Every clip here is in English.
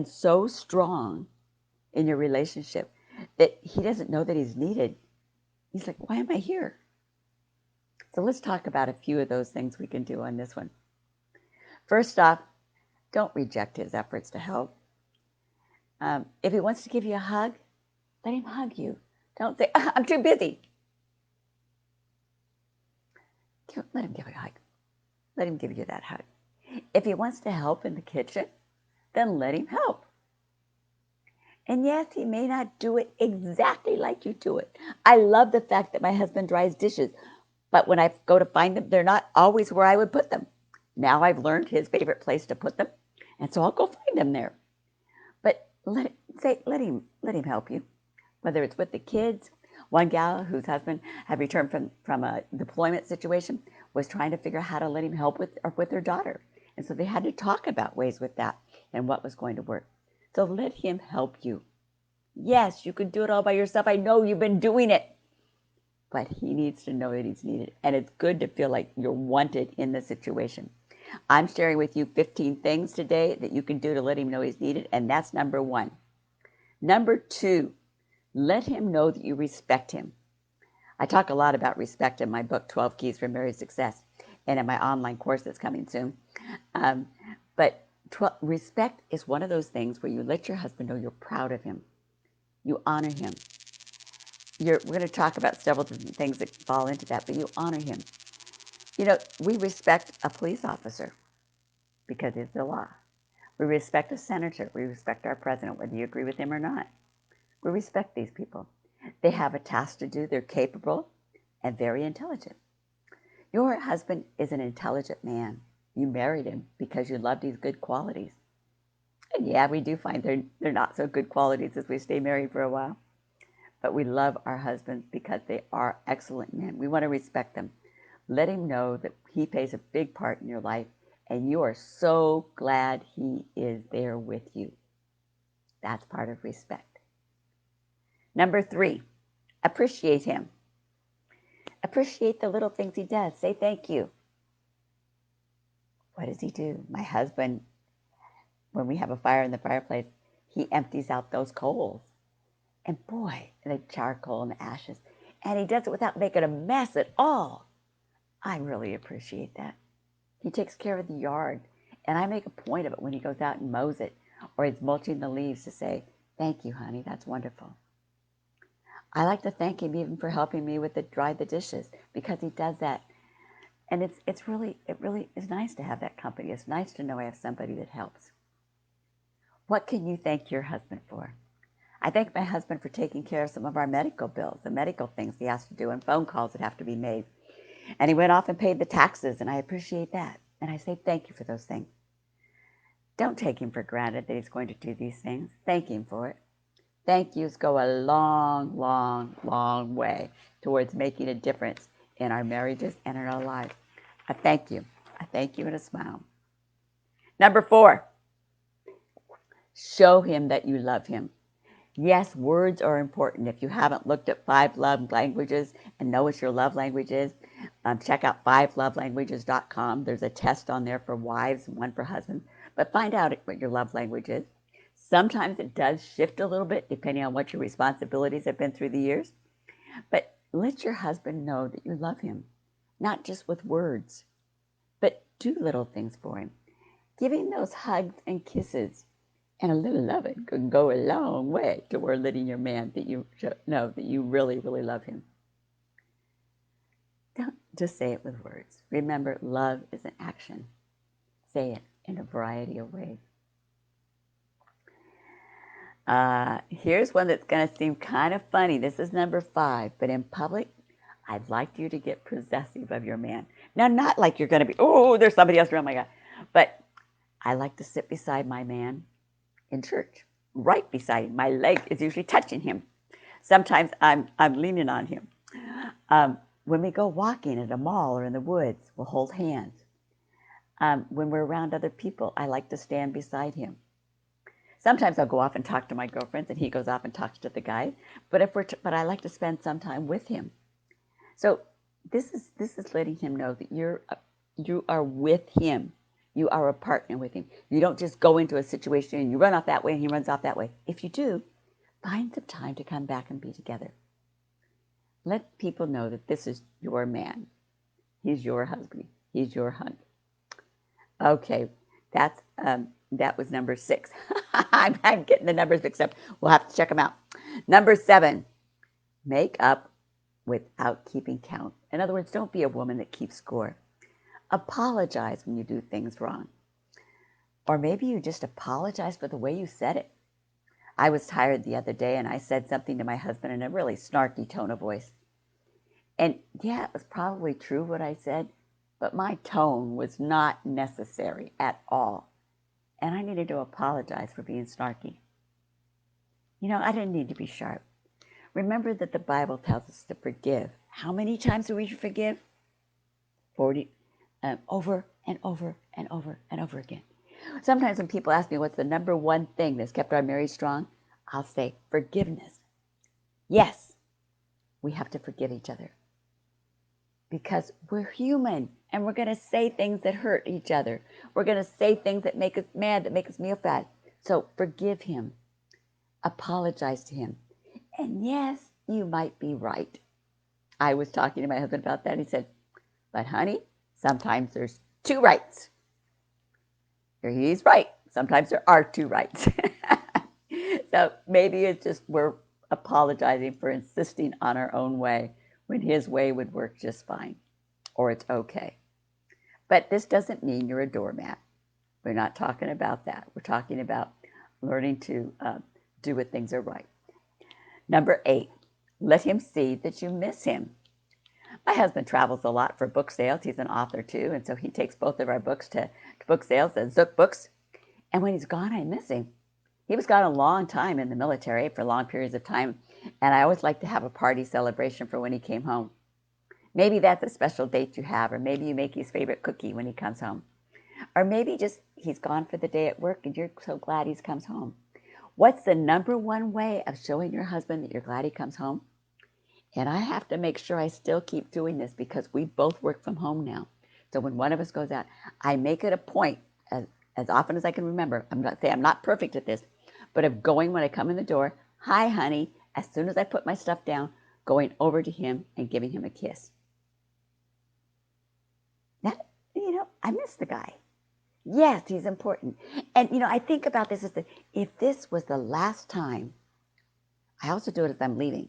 so strong in your relationship that he doesn't know that he's needed. He's like, why am I here? So let's talk about a few of those things we can do on this one. First off, don't reject his efforts to help. If he wants to give you a hug, let him hug you. Don't say, I'm too busy. Let him give you a hug. Let him give you that hug. If he wants to help in the kitchen, then let him help. And yes, he may not do it exactly like you do it. I love the fact that my husband dries dishes, but when I go to find them, they're not always where I would put them. Now I've learned his favorite place to put them, and so I'll go find them there. But let him help you, whether it's with the kids. One gal whose husband had returned from a deployment situation was trying to figure out how to let him help with her daughter. And so they had to talk about ways with that and what was going to work. So let him help you. Yes, you can do it all by yourself. I know you've been doing it. But he needs to know that he's needed. And it's good to feel like you're wanted in the situation. I'm sharing with you 15 things today that you can do to let him know he's needed. And that's number 1. Number 2, let him know that you respect him. I talk a lot about respect in my book, 12 Keys for Married Success, and in my online course that's coming soon. But respect is one of those things where you let your husband know you're proud of him. You honor him. We're going to talk about several different things that fall into that, but you honor him. You know, we respect a police officer because it's the law. We respect a senator. We respect our president, whether you agree with him or not. We respect these people. They have a task to do. They're capable and very intelligent. Your husband is an intelligent man. You married him because you loved his good qualities. And yeah, we do find they're not so good qualities as we stay married for a while. But we love our husbands because they are excellent men. We want to respect them. Let him know that he plays a big part in your life, and you are so glad he is there with you. That's part of respect. Number 3, appreciate him. Appreciate the little things he does. Say thank you. What does he do? My husband, when we have a fire in the fireplace, he empties out those coals. And boy, the charcoal and the ashes. And he does it without making a mess at all. I really appreciate that. He takes care of the yard. And I make a point of it when he goes out and mows it or he's mulching the leaves to say, thank you, honey, that's wonderful. I like to thank him even for helping me with dry the dishes because he does that. And it really is nice to have that company. It's nice to know I have somebody that helps. What can you thank your husband for? I thank my husband for taking care of some of our medical bills, the medical things he has to do, and phone calls that have to be made. And he went off and paid the taxes, and I appreciate that. And I say thank you for those things. Don't take him for granted that he's going to do these things. Thank him for it. Thank yous go a long, long, long way towards making a difference in our marriages and in our lives. I thank you. I thank you in a smile. Number 4, show him that you love him. Yes, words are important. If you haven't looked at 5 love languages and know what your love language is, check out 5lovelanguages.com. There's a test on there for wives and one for husbands. But find out what your love language is. Sometimes it does shift a little bit depending on what your responsibilities have been through the years. But let your husband know that you love him, not just with words, but do little things for him. Giving those hugs and kisses and a little loving can go a long way toward letting your man that you know that you really, really love him. Don't just say it with words. Remember, love is an action. Say it in a variety of ways. Here's one that's going to seem kind of funny. This is number 5. But in public, I'd like you to get possessive of your man. Now, not like you're going to be, oh, there's somebody else around my God. But I like to sit beside my man in church, right beside him. My leg is usually touching him. Sometimes I'm leaning on him. When we go walking at a mall or in the woods, we'll hold hands. When we're around other people, I like to stand beside him. Sometimes I'll go off and talk to my girlfriends, and he goes off and talks to the guys. But but I like to spend some time with him. So this is letting him know that you are with him. You are a partner with him. You don't just go into a situation and you run off that way and he runs off that way. If you do, find some time to come back and be together. Let people know that this is your man. He's your husband. He's your hunk. Okay, that was number 6. I'm getting the numbers mixed up. We'll have to check them out. Number 7, make up without keeping count. In other words, don't be a woman that keeps score. Apologize when you do things wrong. Or maybe you just apologize for the way you said it. I was tired the other day and I said something to my husband in a really snarky tone of voice. And yeah, it was probably true what I said, but my tone was not necessary at all. And I needed to apologize for being snarky. I didn't need to be sharp. Remember that the Bible tells us to forgive. How many times do we forgive? 40, over and over and over and over again. Sometimes when people ask me what's the number one thing that's kept our marriage strong, I'll say forgiveness. Yes, we have to forgive each other. Because we're human and we're going to say things that hurt each other. We're going to say things that make us mad, that make us feel bad. So forgive him. Apologize to him. And yes, you might be right. I was talking to my husband about that. He said, but honey, sometimes there's 2 rights. He's right. Sometimes there are 2 rights. So maybe it's just we're apologizing for insisting on our own way when his way would work just fine, or it's okay. But this doesn't mean you're a doormat. We're not talking about that. We're talking about learning to do what things are right. Number 8, let him see that you miss him. My husband travels a lot for book sales. He's an author too, and so he takes both of our books to book sales at Zook Books. And when he's gone, I miss him. He was gone a long time in the military for long periods of time, and I always like to have a party celebration for when he came home. Maybe that's a special date you have, or maybe you make his favorite cookie when he comes home. Or maybe just he's gone for the day at work and you're so glad he comes home. What's the number one way of showing your husband that you're glad he comes home? And I have to make sure I still keep doing this because we both work from home now. So when one of us goes out, I make it a point, as often as I can remember, I'm not perfect at this, but of going when I come in the door, hi honey, as soon as I put my stuff down, going over to him and giving him a kiss. That, I miss the guy. Yes, he's important. And, I think about this as if this was the last time, I also do it as I'm leaving,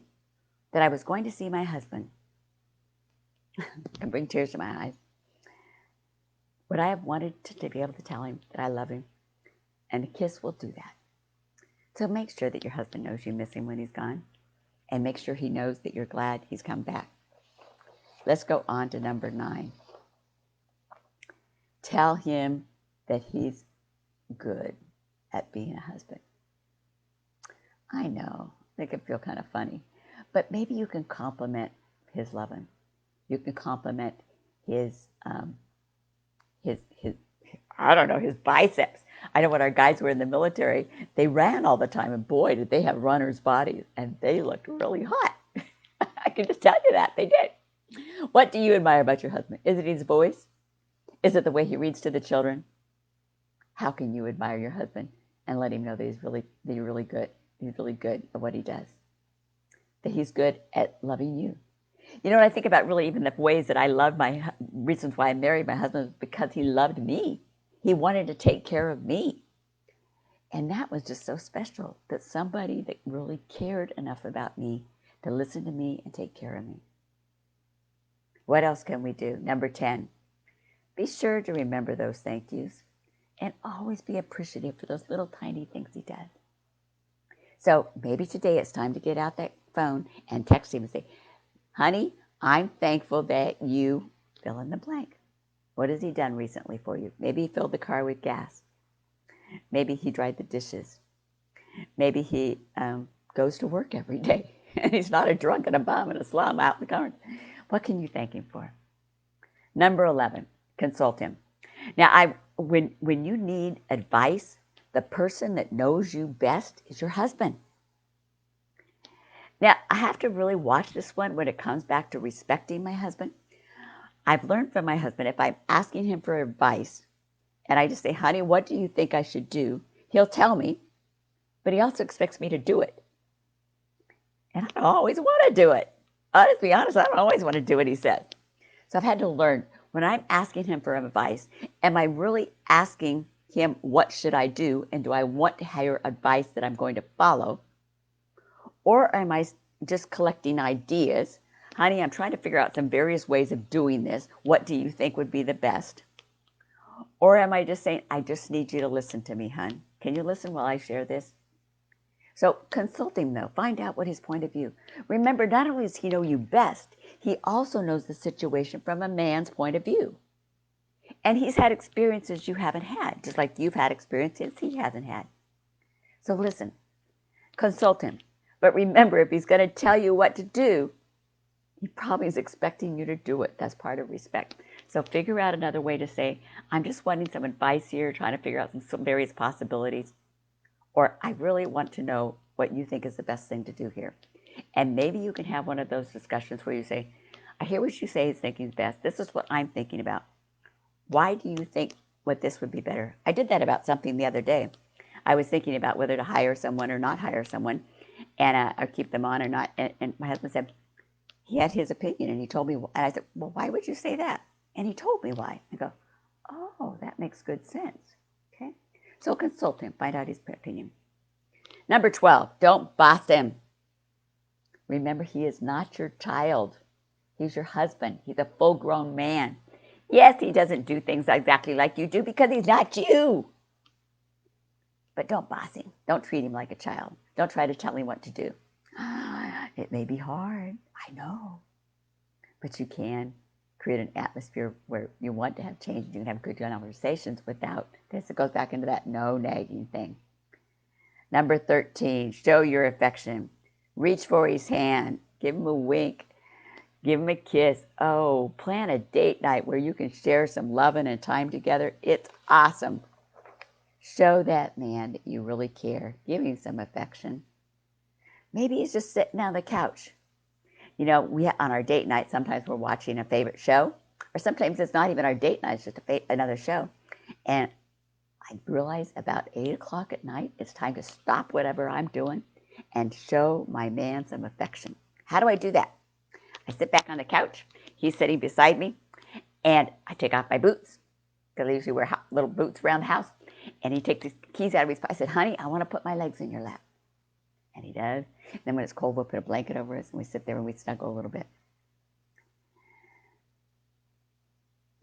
that I was going to see my husband, and bring tears to my eyes, would I have wanted to be able to tell him that I love him? And a kiss will do that. So make sure that your husband knows you miss him when he's gone, and make sure he knows that you're glad he's come back. Let's go on to number 9. Tell him that he's good at being a husband. I know, it can feel kind of funny, but maybe you can compliment his loving. You can compliment his biceps. I know when our guys were in the military, they ran all the time, and boy, did they have runners' bodies, and they looked really hot. I can just tell you that, they did. What do you admire about your husband? Is it his voice? Is it the way he reads to the children? How can you admire your husband and let him know that you're really good? He's really good at what he does. That he's good at loving you. When I think about really even the ways that I love reasons why I married my husband was because he loved me. He wanted to take care of me. And that was just so special, that somebody that really cared enough about me to listen to me and take care of me. What else can we do? Number 10, be sure to remember those thank yous and always be appreciative for those little tiny things he does. So maybe today it's time to get out that phone and text him and say, honey, I'm thankful that you fill in the blank. What has he done recently for you? Maybe he filled the car with gas. Maybe he dried the dishes. Maybe he goes to work every day and he's not a drunk and a bum and a slum out in the corner. What can you thank him for? Number 11, consult him. Now, when you need advice, the person that knows you best is your husband. Now, I have to really watch this one when it comes back to respecting my husband. I've learned from my husband, if I'm asking him for advice and I just say, honey, what do you think I should do? He'll tell me, but he also expects me to do it. And I don't always want to do it. Let's be honest, I don't always want to do what he says. So I've had to learn, when I'm asking him for advice, am I really asking him what should I do, and do I want to hear advice that I'm going to follow? Or am I just collecting ideas? Honey, I'm trying to figure out some various ways of doing this. What do you think would be the best? Or am I just saying, I just need you to listen to me, hon. Can you listen while I share this? So consult him, though. Find out what his point of view. Remember, not only does he know you best, he also knows the situation from a man's point of view. And he's had experiences you haven't had, just like you've had experiences he hasn't had. So listen, consult him. But remember, if he's going to tell you what to do, he probably is expecting you to do it. That's part of respect. So figure out another way to say, I'm just wanting some advice here, trying to figure out some various possibilities. Or I really want to know what you think is the best thing to do here. And maybe you can have one of those discussions where you say, I hear what you say is thinking is best. This is what I'm thinking about. Why do you think what this would be better? I did that about something the other day. I was thinking about whether to hire someone or not hire someone, and or keep them on or not. And my husband said, he had his opinion, and he told me, and I said, well, why would you say that? And he told me why. I go, oh, that makes good sense. Okay? So consult him, find out his opinion. Number 12, don't boss him. Remember, he is not your child. He's your husband. He's a full-grown man. Yes, he doesn't do things exactly like you do because he's not you. But don't boss him. Don't treat him like a child. Don't try to tell him what to do. It may be hard, I know. But you can create an atmosphere where you want to have change. You can have good conversations without this. It goes back into that no nagging thing. Number 13, show your affection. Reach for his hand. Give him a wink. Give him a kiss. Oh, plan a date night where you can share some loving and time together. It's awesome. Show that man that you really care. Give him some affection. Maybe he's just sitting on the couch. You know, on our date night, sometimes we're watching a favorite show, or sometimes it's not even our date night, it's just another show. And I realize about 8 o'clock at night, it's time to stop whatever I'm doing and show my man some affection. How do I do that? I sit back on the couch. He's sitting beside me, and I take off my boots, because I usually wear little boots around the house. And he takes his keys out of his pocket. I said, honey, I want to put my legs in your lap. And he does. And then when it's cold, we'll put a blanket over us, and we sit there and we snuggle a little bit.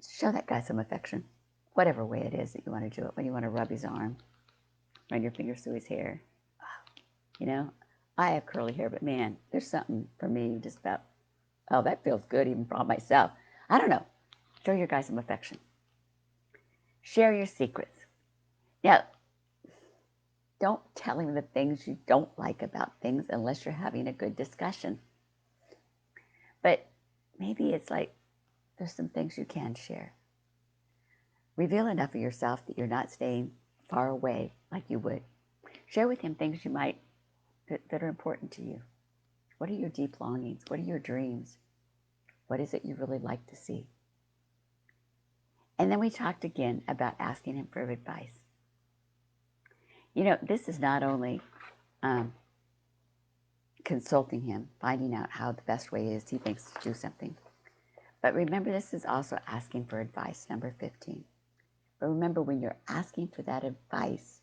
Show that guy some affection, whatever way it is that you want to do it. When you want to rub his arm, run your fingers through his hair. You know, I have curly hair, but man, there's something for me just about, oh, that feels good even for myself. I don't know. Show your guy some affection. Share your secrets. Now, don't tell him the things you don't like about things unless you're having a good discussion. But maybe it's like there's some things you can share. Reveal enough of yourself that you're not staying far away like you would. Share with him things you might that are important to you. What are your deep longings? What are your dreams? What is it you really like to see? And then we talked again about asking him for advice. You know, this is not only consulting him, finding out how the best way is he thinks to do something. But remember, this is also asking for advice, number 15. But remember, when you're asking for that advice,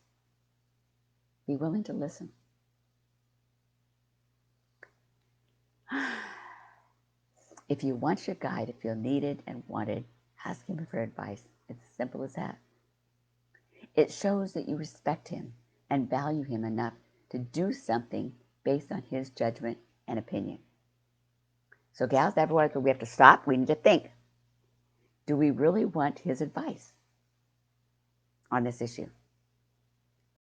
be willing to listen. If you want your guy to feel needed and wanted, ask him for advice. It's as simple as that. It shows that you respect him and value him enough to do something based on his judgment and opinion. So gals, everywhere, we have to stop. We need to think. Do we really want his advice on this issue?